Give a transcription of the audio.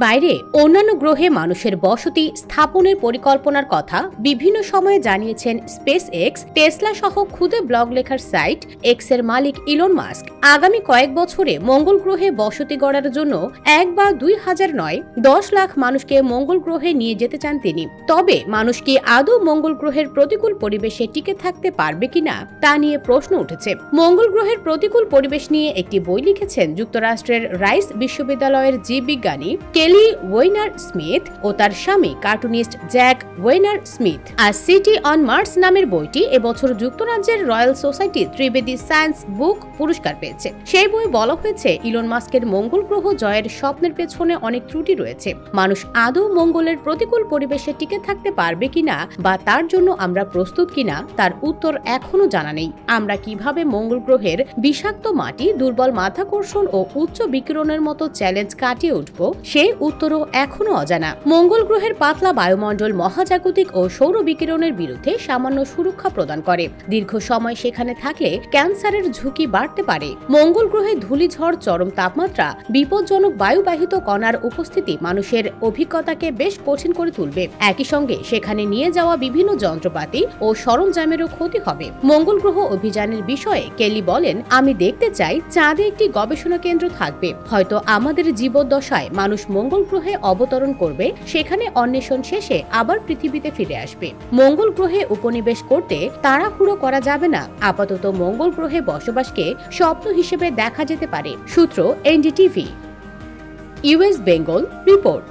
বাইরে অন্যান্য গ্রহে মানুষের বসতি স্থাপনের পরিকল্পনার কথা বিভিন্ন সময়ে জানিয়েছেন স্পেস এক্স, টেসলা সহ খুদে ব্লগ লেখার সাইট এক্স এর মালিক ইলন মাস্ক। আগামী কয়েক বছরে মঙ্গল গ্রহে বসতি গড়ার জন্য 1 বা 2,000 নয় 10 লাখ মানুষকে মঙ্গল গ্রহে নিয়ে যেতে চান তিনি। তবে মানুষ কি আদৌ মঙ্গল গ্রহের প্রতিকূল পরিবেশে টিকে থাকতে পারবে কিনা তা নিয়ে প্রশ্ন উঠেছে। মঙ্গল গ্রহের প্রতিকূল পরিবেশ নিয়ে একটি বই লিখেছেন যুক্তরাষ্ট্রের রাইস বিশ্ববিদ্যালয়ের জীববিজ্ঞানী কেলি ওয়েনার স্মিথ ও তার স্বামী কার্টুনিস্ট জ্যাক ওয়েনার স্মিথ। আর সিটি অন মার্স নামের বইটি এবছর যুক্তরাজ্যের Royal Society Trivedi science book পুরস্কার পেয়েছে। সেই বই বলা হয়েছে ইলন মাস্কের মঙ্গল গ্রহ জয়ের স্বপ্নের পেছনে অনেক ত্রুটি রয়েছে। মানুষ আদৌ মঙ্গলের প্রতিকূল পরিবেশে টিকে থাকতে পারবে কিনা বা তার জন্য আমরা প্রস্তুত কিনা তার উত্তর এখনো জানা নেই। আমরা কিভাবে মঙ্গল গ্রহের বিষাক্ত মাটি, দুর্বল মাধ্যাকর্ষণ ও উচ্চ বিকিরণের মতো চ্যালেঞ্জ কাটিয়ে উঠব সেই উত্তরও এখনো অজানা। মঙ্গল গ্রহের পাতলা বায়ুমণ্ডল মহাজাগতিক ও সৌর বিকিরণের বিরুদ্ধে সামান্য সুরক্ষা প্রদান করে। দীর্ঘ সময় সেখানে থাকলে ক্যান্সারের ঝুঁকি বাড়তে পারে। মঙ্গল গ্রহে ধূলিঝড়, চরম তাপমাত্রা, বিপজ্জনক বায়ুবাহিত কণার উপস্থিতি মানুষের অভিজ্ঞতাকে বেশ কঠিন করে তুলবে। একই সঙ্গে সেখানে নিয়ে যাওয়া বিভিন্ন যন্ত্রপাতি ও সরঞ্জামেরও ক্ষতি হবে। মঙ্গল গ্রহ অভিযানের বিষয়ে কেলি বলেন, আমি দেখতে চাই চাঁদে একটি গবেষণা কেন্দ্র থাকবে। হয়তো আমাদের জীবদ্দশায় মানুষ মঙ্গল গ্রহে অবতরণ করবে, সেখানে অন্বেষণ শেষে আবার পৃথিবীতে ফিরে আসবে। মঙ্গল গ্রহে উপনিবেশ করতে তাড়াহুড়ো করা যাবে না। আপাতত মঙ্গল গ্রহে বসবাসকে স্বপ্ন হিসেবে দেখা যেতে পারে। সূত্র এনডিটিভি। US Bengal report.